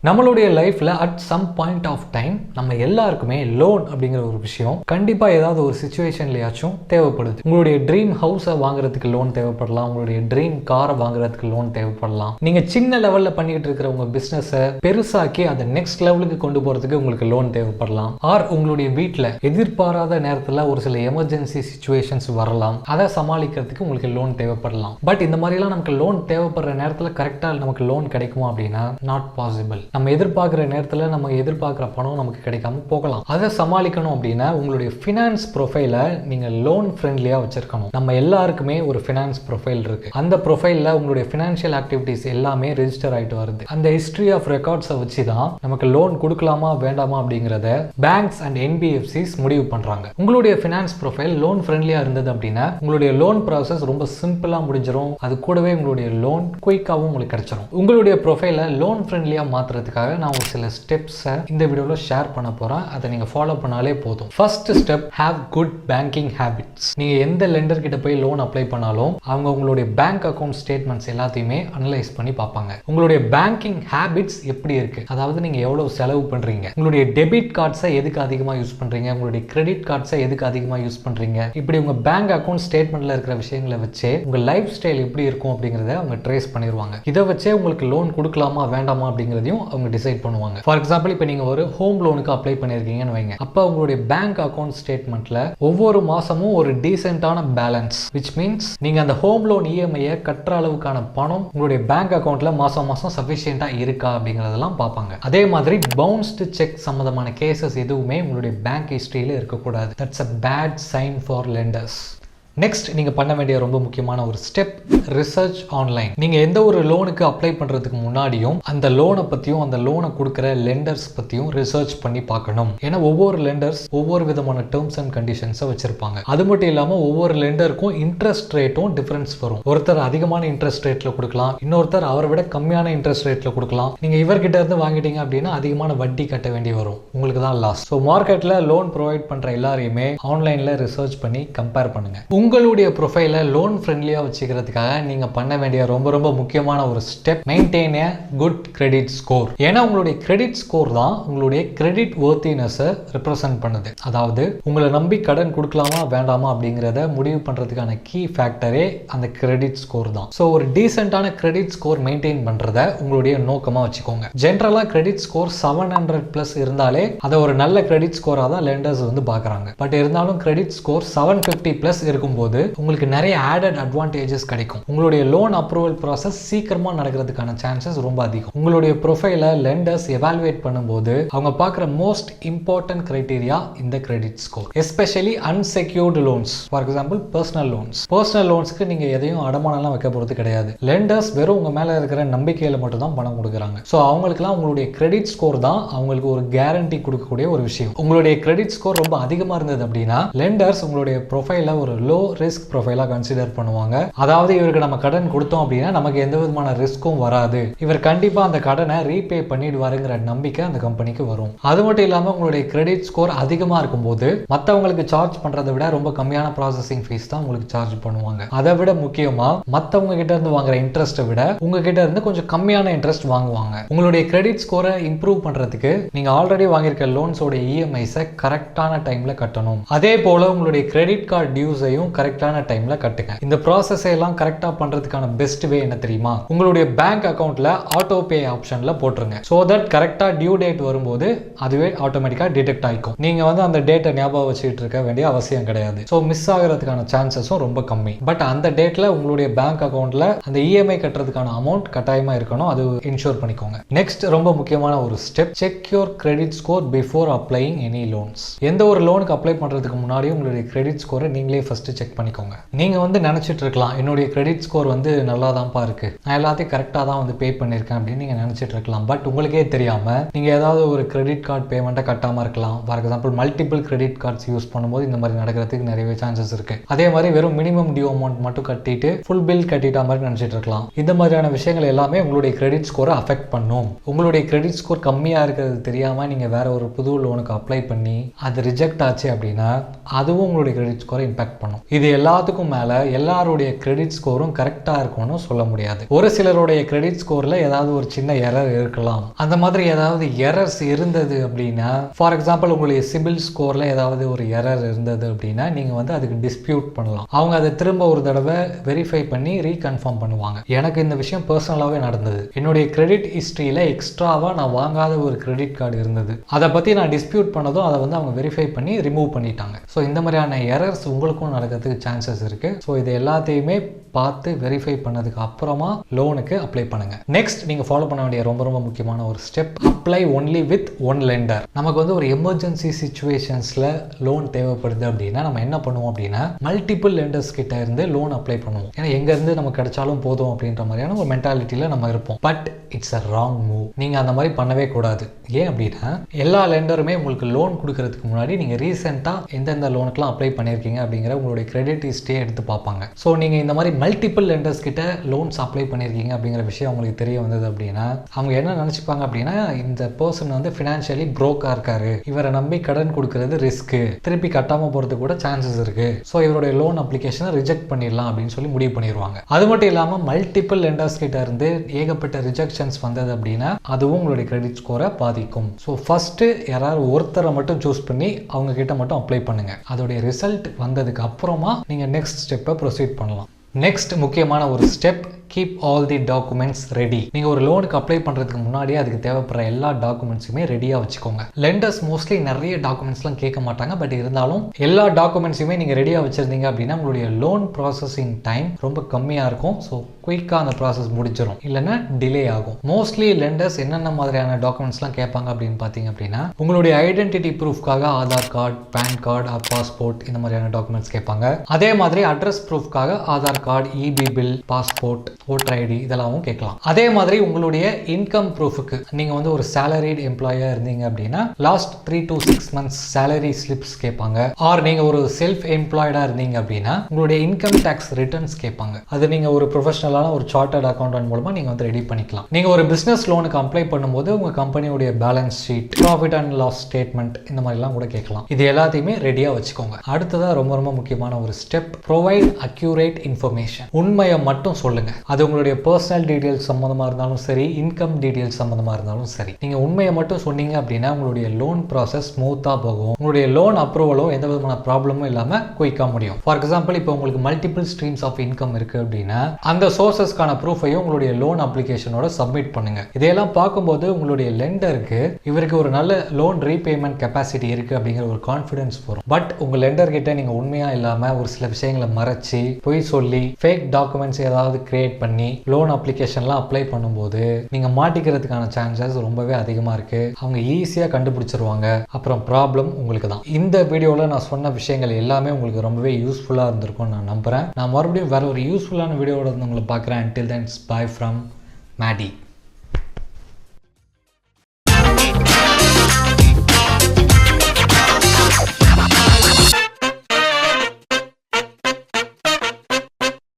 நம்மளுடைய லைஃப்ல at some point of time நம்ம எல்லாருக்குமே லோன் அப்படிங்கிற ஒரு விஷயம் கண்டிப்பா ஏதாவது ஒரு சிச்சுவேஷன்லயாச்சும் தேவைப்படுது. உங்களுடைய ட்ரீம் ஹவுஸை வாங்குறதுக்கு லோன் தேவைப்படலாம், உங்களுடைய ட்ரீம் காரை வாங்குறதுக்கு லோன் தேவைப்படலாம். நீங்க சின்ன லெவல்ல பண்ணிட்டு இருக்கிற உங்க பிசினஸை பெருசாக்கி அதை நெக்ஸ்ட் லெவலுக்கு கொண்டு போறதுக்கு உங்களுக்கு லோன் தேவைப்படலாம். ஆர் உங்களுடைய வீட்டில் எதிர்பாராத நேரத்தில் ஒரு சில எமர்ஜென்சி சிச்சுவேஷன்ஸ் வரலாம், அதை சமாளிக்கிறதுக்கு உங்களுக்கு லோன் தேவைப்படலாம். பட் இந்த மாதிரிலாம் நமக்கு லோன் தேவைப்படுற நேரத்தில் கரெக்டாக நமக்கு லோன் கிடைக்குமா அப்படின்னா நாட் பாசிபிள். நம்ம எதிர்பார்க்குற நேரத்தில் நம்ம எதிர்பார்க்குற பணம் நமக்கு கிடைக்காம போகலாம். அதை சமாளிக்கணும் அப்படின்னா உங்களுடைய ஃபினான்ஸ் ப்ரொஃபைலை நீங்கள் லோன் ஃப்ரெண்ட்லியாக வச்சிருக்கணும். நம்ம எல்லாருக்குமே ஒரு ஃபினான்ஸ் ப்ரொஃபைல் இருக்கு. அந்த ப்ரொஃபைலில் உங்களுடைய ஃபினான்ஷியல் ஆக்டிவிட்டிஸ் எல்லாமே ரெஜிஸ்டர் ஆகிட்டு வருது. அந்த ஹிஸ்ட்ரி ஆஃப் ரெக்கார்ட்ஸை வச்சு தான் நமக்கு லோன் கொடுக்கலாமா வேண்டாமா அப்படிங்கிறத பேங்க்ஸ் அண்ட் என்பிஎஃப்சிஸ் முடிவு பண்ணுறாங்க. உங்களுடைய ஃபினான்ஸ் ப்ரொஃபைல் லோன் ஃப்ரெண்ட்லியாக இருந்தது அப்படின்னா உங்களுடைய லோன் ப்ராசஸ் ரொம்ப சிம்பிளாக முடிஞ்சிடும். அது கூடவே உங்களுடைய லோன் குயிக்காகவும் உங்களுக்கு கிடைச்சிடும். உங்களுடைய ப்ரொஃபைலை லோன் ஃப்ரெண்ட்லியாக மாற்றுறதுக்காக நான் ஒரு சில ஸ்டெப்ஸை இந்த வீடியோவில் ஷேர் பண்ண போகிறேன். அதை நீங்கள் ஃபாலோ பண்ணாலே போதும். First step, have good banking habits. நீங்கள் எந்த லெண்டர் கிட்ட போய் லோன் அப்ளை பண்ணாலும் அவங்க உங்களுடைய பேங்க் அக்கௌண்ட் ஸ்டேட்மெண்ட்ஸ் எல்லாத்தையுமே அனலைஸ் பண்ணி பார்ப்பாங்க. உங்களுடைய பேங்கிங் ஹேபிட்ஸ் எப்படி இருக்கு, அதாவது நீங்கள் எவ்வளவு செலவு பண்ணுறீங்க, உங்களுடைய டெபிட் கார்ட்ஸை எதுக்கு அதிகமாக யூஸ் பண்ணுறீங்க, உங்களுடைய கிரெடிட் கார்ட்ஸை எதுக்கு அதிகமாக யூஸ் பண்ணுறீங்க, இப்படி உங்கள் பேங்க் அக்கௌண்ட் ஸ்டேட்மெண்ட்டில் இருக்கிற விஷயங்களை வச்சே உங்கள் லைஃப் ஸ்டைல் எப்படி இருக்கும் அப்படிங்கிறத அவங்க ட்ரேஸ் பண்ணிடுவாங்க. இதை வச்சே உங்களுக்கு லோன் கொடுக்கலாமா வேண்டாமா அப்படிங்கிறதையும் அவங்க டிசைட் பண்ணுவாங்க. ஃபார் எக்ஸாம்பிள், இப்போ நீங்க ஒரு ஹோம் லோனுக்கு அப்ளை பண்ணிருக்கீங்கன்னு வைங்க. அப்போ உங்களுடைய பேங்க் அக்கவுண்ட் ஸ்டேட்மெண்ட்ல ஒவ்வொரு மாசமும் ஒரு டீசென்ட்டான பேலன்ஸ், விச் மீன்ஸ் நீங்க அந்த ஹோம் லோன் இஎம்ஐயை கட்டுற அளவுக்கான பணம் உங்களுடைய பேங்க் அக்கவுண்ட்ல மாசம் மாசம் சஃபிஷியண்டா இருக்கா அப்படிங்கறதெல்லாம் பார்ப்பாங்க. அதே மாதிரி பவுன்ஸ்டு செக் சம்பந்தமான கேசஸ் எதுவுமே உங்களுடைய பேங்க் ஹிஸ்டரியில இருக்கக்கூடாது. That's a bad sign for lenders. Next நீங்கள் பண்ண வேண்டிய ரொம்ப முக்கியமான ஒரு ஸ்டெப், ரிசர்ச் ஆன்லைன். நீங்கள் எந்த ஒரு லோனுக்கு அப்ளை பண்ணுறதுக்கு முன்னாடியும் அந்த லோனை பற்றியும் அந்த லோனை கொடுக்குற லெண்டர்ஸ் பற்றியும் ரிசர்ச் பண்ணி பார்க்கணும். ஏன்னா ஒவ்வொரு லெண்டர்ஸ் ஒவ்வொரு விதமான டேர்ம்ஸ் அண்ட் கண்டிஷன்ஸை வச்சிருப்பாங்க. அது மட்டும் இல்லாமல் ஒவ்வொரு லெண்டருக்கும் இன்ட்ரெஸ்ட் ரேட்டும் டிஃபரன்ஸ் வரும். ஒருத்தர் அதிகமான இன்ட்ரெஸ்ட் ரேட்டில் கொடுக்கலாம், இன்னொருத்தர் அவரை விட கம்மியான இன்ட்ரெஸ்ட் ரேட்டில் கொடுக்கலாம். நீங்கள் இவர்கிட்ட இருந்து வாங்கிட்டீங்க அப்படின்னா அதிகமான வட்டி கட்ட வேண்டி வரும், உங்களுக்கு தான் லாஸ். ஸோ மார்க்கெட்டில் லோன் ப்ரொவைட் பண்ணுற எல்லாரையுமே ஆன்லைனில் ரிசர்ச் பண்ணி கம்பேர் பண்ணுங்க. உங்களுடைய ப்ரொஃபைலை லோன் ஃப்ரெண்ட்லியாக வச்சுக்கிறதுக்காக நீங்கள் பண்ண வேண்டிய ரொம்ப ரொம்ப முக்கியமான ஒரு ஸ்டெப், மெயின்டைன் ஏ குட் கிரெடிட் ஸ்கோர். ஏன்னா உங்களுடைய கிரெடிட் ஸ்கோர் தான் உங்களுடைய கிரெடிட் வொர்த்தினஸை ரெப்ரசன்ட் பண்ணுது. அதாவது உங்களை நம்பி கடன் கொடுக்கலாமா வேண்டாமா அப்படிங்கிறத முடிவு பண்ணுறதுக்கான கீ ஃபேக்டரே அந்த கிரெடிட் ஸ்கோர் தான். ஸோ ஒரு டீசென்டான கிரெடிட் ஸ்கோர் மெயின்டைன் பண்ணுறத உங்களுடைய நோக்கமாக வச்சுக்கோங்க. ஜென்ரலாக கிரெடிட் ஸ்கோர் 700+ இருந்தாலே அதை ஒரு நல்ல கிரெடிட் ஸ்கோராக தான் லெண்டர்ஸ் வந்து பார்க்குறாங்க. பட் இருந்தாலும் கிரெடிட் ஸ்கோர் 750+ இருக்கும்போது உங்களுக்கு நிறைய ஆடட் அட்வான்டேஜஸ் கிடைக்கும். உங்களுடைய லோன் அப்ரூவல் ப்ராசஸ் சீக்கிரமா நடக்கிறதுக்கான சான்சஸ் ரொம்ப அதிகம். உங்களுடைய ப்ரொஃபைலை லெண்டர்ஸ் எவாலுவேட் பண்ணும்போது அவங்க பார்க்குற மோஸ்ட் இம்பார்ட்டன்ட் கிரைட்டீரியா இந்த credit score, especially unsecured loans. For example personal loans. Personal லோன்ஸ்க்கு நீங்க எதையும் அடமானம்லாம் வைக்க போறது கிடையாது. லெண்டர்ஸ் வெறும் உங்க மேல இருக்கிற நம்பிக்கையில மட்டும் தான் பணம் கொடுக்குறாங்க. ஸோ அவங்களுக்குலாம் உங்களுடைய கிரெடிட் ஸ்கோர் தான் அவங்களுக்கு ஒரு கேரண்டி கொடுக்கக்கூடிய ஒரு விஷயம். உங்களுடைய கிரெடிட் ஸ்கோர் ரொம்ப அதிகமா இருந்தது அப்படின்னா லெண்டர்ஸ் உங்களுடைய ப்ரொஃபைலை ஒரு லோ ரிஸ்க் ப்ரொஃபைலா கன்சிடர் பண்ணுவாங்க. அதாவது இவருக்கு நம்ம கடன் கொடுத்தோம் அப்படின்னா நமக்கு எந்த விதமான ரிஸ்க்கும் வராது, இவர் கண்டிப்பா அந்த கடனை ரீபே பண்ணிடுவாருங்கிற நம்பிக்கை அந்த கம்பெனிக்கு வரும். அது மட்டும் இல்லாம உங்களுடைய கிரெடிட் ஸ்கோர் அதிகமா இருக்கும்போது மற்றவங்களுக்கு சார்ஜ் பண்றதை விட ரொம்ப கம்மியான ப்ராசஸிங் ஃபீஸ் தான் உங்களுக்கு சார்ஜ் பண்ணுவாங்க. அதை விட முக்கியமா மற்றவங்க கிட்ட இருந்து வாங்குற இன்ட்ரெஸ்ட்டை விட உங்ககிட்ட இருந்து கொஞ்சம் கம்மியான இன்ட்ரெஸ்ட் வாங்குவாங்க. உங்களுடைய கிரெடிட் ஸ்கோரை இம்ப்ரூவ் பண்றதுக்கு நீங்க ஆல்ரெடி வாங்கியிருக்க லோன்ஸோட இஎம்ஐஸை கரெக்டான டைம்ல கட்டணும். அதே போல உங்களுடைய கிரெடிட் கார்டு டியூஸையும் கரெக்டான டைம்ல கட்டுங்க. இந்த ப்ராசஸ் எல்லாம் கரெக்டா பண்றதுக்கான பெஸ்ட் வே என்ன தெரியுமா? உங்களுடைய பேங்க் அக்கவுண்ட்ல ஆட்டோ பே ஆப்ஷன்ல போட்டுருங்க. சோ தட் கரெக்டா டியூ டேட் வரும்போது அதுவே ஆட்டோமேட்டிக்கா டிடெக்ட் ஆயிக்கும். நீங்க வந்து அந்த டேட்டை ஞாபகம் வச்சுட்டு இருக்க வேண்டிய அவசியம் கிடையாது. சோ மிஸ் ஆகிறதுக்கான சான்சஸும் ரொம்ப கம்மி. பட் அந்த டேட்ல உங்களுடைய பேங்க் அக்கவுண்ட்ல அந்த இஎம்ஐ கட்டுறதுக்கான அமௌண்ட் கட்டாயமா இருக்கணும். அது இன்ஷூர் பண்ணிக்கோங்க. நெக்ஸ்ட் ரொம்ப முக்கியமான ஒரு step, check your credit score before applying any loans. எந்த ஒரு லோனுக்கு அப்ளை பண்றதுக்கு முன்னாடி உங்களுடைய கிரெடிட் ஸ்கோரை நீங்களே ஃபர்ஸ்ட் செக் பண்ணிக்கோங்க. நீங்க வந்து நினைச்சிட்டு இருக்கலாம் என்னுடைய கிரெடிட் ஸ்கோர் வந்து நல்லா தான்ப்பா இருக்கு, நான் எல்லாத்தையும் கரெக்டாக தான் வந்து பே பண்ணியிருக்கேன் அப்படின்னு நீங்க நினைச்சிட்டு இருக்கலாம். பட் உங்களுக்கே தெரியாம நீங்க ஏதாவது ஒரு கிரெடிட் கார்டு பேமெண்ட்டை கட்டாம இருக்கலாம். For example multiple credit cards use பண்ணும்போது இந்த மாதிரி நடக்கிறதுக்கு நிறையவே சான்சஸ் இருக்கு. அதே மாதிரி வெறும் மினிமம் டியூ அமௌண்ட் மட்டும் கட்டிட்டு ஃபுல் பில் கட்டிட்ட மாதிரி நினைச்சிட்டு இருக்கலாம். இந்த மாதிரியான விஷயங்கள் எல்லாமே உங்களுடைய கிரெடிட் ஸ்கோரை அஃபெக்ட் பண்ணும். உங்களுடைய கிரெடிட் ஸ்கோர் கம்மியா இருக்கிறது தெரியாம நீங்க வேற ஒரு புது லோனுக்கு அப்ளை பண்ணி அது ரிஜெக்ட் ஆச்சு அப்படின்னா அதுவும் உங்களுடைய கிரெடிட் ஸ்கோரை இம்பாக்ட் பண்ணும். இது எல்லாத்துக்கும் மேலே எல்லாருடைய கிரெடிட் ஸ்கோரும் கரெக்டாக இருக்கும்னு சொல்ல முடியாது. ஒரு சிலருடைய கிரெடிட் ஸ்கோரில் ஏதாவது ஒரு சின்ன எரர் இருக்கலாம். அந்த மாதிரி ஏதாவது எரர்ஸ் இருந்தது அப்படின்னா, ஃபார் எக்ஸாம்பிள் உங்களுடைய சிபில் ஸ்கோரில் ஏதாவது ஒரு எரர் இருந்தது அப்படின்னா நீங்கள் வந்து அதுக்கு டிஸ்பியூட் பண்ணலாம். அவங்க அதை திரும்ப ஒரு தடவை வெரிஃபை பண்ணி ரீகன்ஃபார்ம் பண்ணுவாங்க. எனக்கு இந்த விஷயம் பர்சனலாகவே நடந்தது. என்னுடைய கிரெடிட் ஹிஸ்ட்ரியில் எக்ஸ்ட்ராவாக நான் வாங்காத ஒரு கிரெடிட் கார்டு இருந்தது. அதை பற்றி நான் டிஸ்பியூட் பண்ணதும் அதை வந்து அவங்க வெரிஃபை பண்ணி ரிமூவ் பண்ணிட்டாங்க. ஸோ இந்த மாதிரியான எரர்ஸ் உங்களுக்கும் நடக்கிறதுக்கு சான்சஸ் இருக்குது. ஸோ இது எல்லாத்தையுமே பார்த்து வெரிஃபை பண்ணதுக்கு அப்புறமா லோனுக்கு அப்ளை பண்ணுங்க. நெக்ஸ்ட் நீங்க ஃபாலோ பண்ண வேண்டிய ரொம்ப ரொம்ப முக்கியமான ஒரு step, apply only with one lender. நமக்கு வந்து ஒரு எமர்ஜென்சி சிச்சுவேஷன்ஸ்ல லோன் தேவைப்படுது அப்படின்னா நம்ம என்ன பண்ணுவோம் அப்படின்னா மல்டிபிள் லெண்டர்ஸ் கிட்ட இருந்து லோன் அப்ளை பண்ணுவோம். ஏன்னா எங்க இருந்து நமக்கு கிடைச்சாலும் போதும் அப்படின்ற மாதிரியான ஒரு மென்டாலிட்டியில நம்ம இருப்போம். But it's a wrong move. நீங்க அந்த மாதிரி பண்ணவே கூடாது. ஏன் அப்படின்னா எல்லா லெண்டருமே உங்களுக்கு லோன் கொடுக்கறதுக்கு முன்னாடி நீங்க ரீசெண்டா எந்தெந்த லோனுக்குலாம் அப்ளை பண்ணிருக்கீங்க அப்படிங்கிற உங்களுடைய கிரெடிட் ஹிஸ்டரியை எடுத்து பார்ப்பாங்க. ஸோ நீங்க இந்த மாதிரி மல்டிபிள் லெண்டர்ஸ் கிட்ட லோன்ஸ் அப்ளை பண்ணியிருக்கீங்க அப்படிங்கிற விஷயம் அவங்களுக்கு தெரிய வந்தது அப்படின்னா அவங்க என்ன நினைச்சுப்பாங்க அப்படின்னா இந்த பர்சன் வந்து ஃபினான்ஷியலி ப்ரோக்கா இருக்காரு, இவரை நம்பி கடன் கொடுக்கறது ரிஸ்க்கு, திருப்பி கட்டாம போறது கூட சான்சஸ் இருக்கு, ஸோ இவருடைய லோன் அப்ளிகேஷனை ரிஜெக்ட் பண்ணிடலாம் அப்படின்னு சொல்லி முடிவு பண்ணிடுவாங்க. அது மட்டும் இல்லாமல் மல்டிபிள் லெண்டர்ஸ் கிட்ட இருந்து ஏகப்பட்ட ரிஜெக்ஷன்ஸ் வந்தது அப்படின்னா அதுவும் உங்களுடைய கிரெடிட் ஸ்கோரை பாதிக்கும். ஸோ ஃபர்ஸ்ட் யாராவது ஒருத்தரை மட்டும் சூஸ் பண்ணி அவங்க கிட்ட மட்டும் அப்ளை பண்ணுங்க. அதோடைய ரிசல்ட் வந்ததுக்கு அப்புறமா நீங்க நெக்ஸ்ட் ஸ்டெப்பை ப்ரொசீட் பண்ணலாம். நெக்ஸ்ட் முக்கியமான ஒரு step, keep all the documents ready. நீங்கள் ஒரு லோனுக்கு அப்ளை பண்ணுறதுக்கு முன்னாடியே அதுக்கு தேவைப்படுற எல்லா டாக்குமெண்ட்ஸுமே ரெடியாக வச்சுக்கோங்க. லெண்டர்ஸ் மோஸ்ட்லி நிறைய டாக்குமெண்ட்ஸ்லாம் கேட்க மாட்டாங்க. பட் இருந்தாலும் எல்லா டாக்குமெண்ட்ஸுமே நீங்கள் ரெடியாக வச்சுருந்தீங்க அப்படின்னா உங்களுடைய லோன் ப்ராசஸிங் டைம் ரொம்ப கம்மியாக இருக்கும். ஸோ குயிக்காக அந்த ப்ராசஸ் முடிஞ்சிடும், இல்லைன்னா டிலே ஆகும். மோஸ்ட்லி லெண்டர்ஸ் என்னென்ன மாதிரியான டாக்குமெண்ட்ஸ்லாம் கேட்பாங்க அப்படின்னு பார்த்தீங்க அப்படின்னா உங்களுடைய ஐடென்டிட்டி ப்ரூஃப்காக Aadhaar card, PAN card, passport இந்த மாதிரியான டாக்குமெண்ட்ஸ் கேட்பாங்க. அதே மாதிரி அட்ரஸ் ப்ரூஃப்காக Aadhaar card, EB bill, passport, voter ID இதெல்லாம் கேட்கலாம். அதே மாதிரி உங்களுடைய இன்கம் ப்ரூஃபுக்கு நீங்க வந்து ஒரு சேலரிட் எம்ப்ளாயா இருந்தீங்க அப்படின்னா last 3 to 6 months salary slips கேட்பாங்க. ஆர் நீங்க ஒரு செல்ஃப் எம்ப்ளாய்டா இருந்தீங்க அப்படின்னா உங்களுடைய இன்கம் டேக்ஸ் ரிட்டர்ன்ஸ் கேட்பாங்க. அது நீங்க ஒரு ப்ரொஃபஷனலான ஒரு சார்ட்டர்ட் அக்கௌண்டன்ட் மூலமா நீங்க வந்து ரெடி பண்ணிக்கலாம். நீங்க ஒரு பிசினஸ் லோனுக்கு அப்ளை பண்ணும்போது உங்க கம்பெனியோட balance sheet, profit and loss statement இந்த மாதிரி எல்லாம் கூட கேட்கலாம். இது எல்லாத்தையுமே ரெடியா வச்சுக்கோங்க. அடுத்ததா ரொம்ப ரொம்ப முக்கியமான ஒரு ஸ்டெப், ப்ரொவைட் அக்யூரேட் இன்ஃபர்மேஷன். உண்மையை மட்டும் சொல்லுங்க. அது உங்களுடைய பர்சனல் டீடைல்ஸ் சம்மந்தமாக இருந்தாலும் சரி, இன்கம் டீடைல்ஸ் சம்மந்தமாக இருந்தாலும் சரி, நீங்கள் உண்மையை மட்டும் சொன்னீங்க அப்படின்னா உங்களுடைய லோன் ப்ராசஸ் ஸ்மூத்தாக போகும். உங்களுடைய லோன் அப்ரூவலோ எந்த விதமான ப்ராப்ளமும் இல்லாமல் குயிக்காக முடியும். ஃபார் எக்ஸாம்பிள் இப்போ உங்களுக்கு மல்டிபிள் ஸ்ட்ரீம்ஸ் ஆஃப் இன்கம் இருக்குது அப்படின்னா அந்த சோர்சஸ்க்கான ப்ரூஃபையும் உங்களுடைய லோன் அப்ளிகேஷனோட சப்மிட் பண்ணுங்க. இதையெல்லாம் பார்க்கும்போது உங்களுடைய லெண்டருக்கு இவருக்கு ஒரு நல்ல லோன் ரீபேமெண்ட் கெப்பாசிட்டி இருக்குது அப்படிங்கிற ஒரு கான்ஃபிடன்ஸ் வரும். பட் உங்கள் லெண்டர் கிட்ட நீங்கள் உண்மையாக இல்லாமல் ஒரு சில விஷயங்களை மறைச்சி பொய் சொல்லி ஃபேக் டாக்குமெண்ட்ஸ் ஏதாவது கிரியேட் பண்ணி லோன் அப்ளிகேஷன்லாம் அப்ளை பண்ணும்போது நீங்கள் மாட்டிக்கிறதுக்கான சான்சஸ் ரொம்பவே அதிகமாக இருக்குது. அவங்க ஈஸியாக கண்டுபிடிச்சிருவாங்க. அப்புறம் ப்ராப்ளம் உங்களுக்கு தான். இந்த வீடியோவில் நான் சொன்ன விஷயங்கள் எல்லாமே உங்களுக்கு ரொம்பவே யூஸ்ஃபுல்லாக இருந்திருக்கும்னு நான் நம்புகிறேன். நான் மறுபடியும் வேற ஒரு யூஸ்ஃபுல்லான வீடியோவோட உங்களை பார்க்குறேன். Until then, bye from Maddie.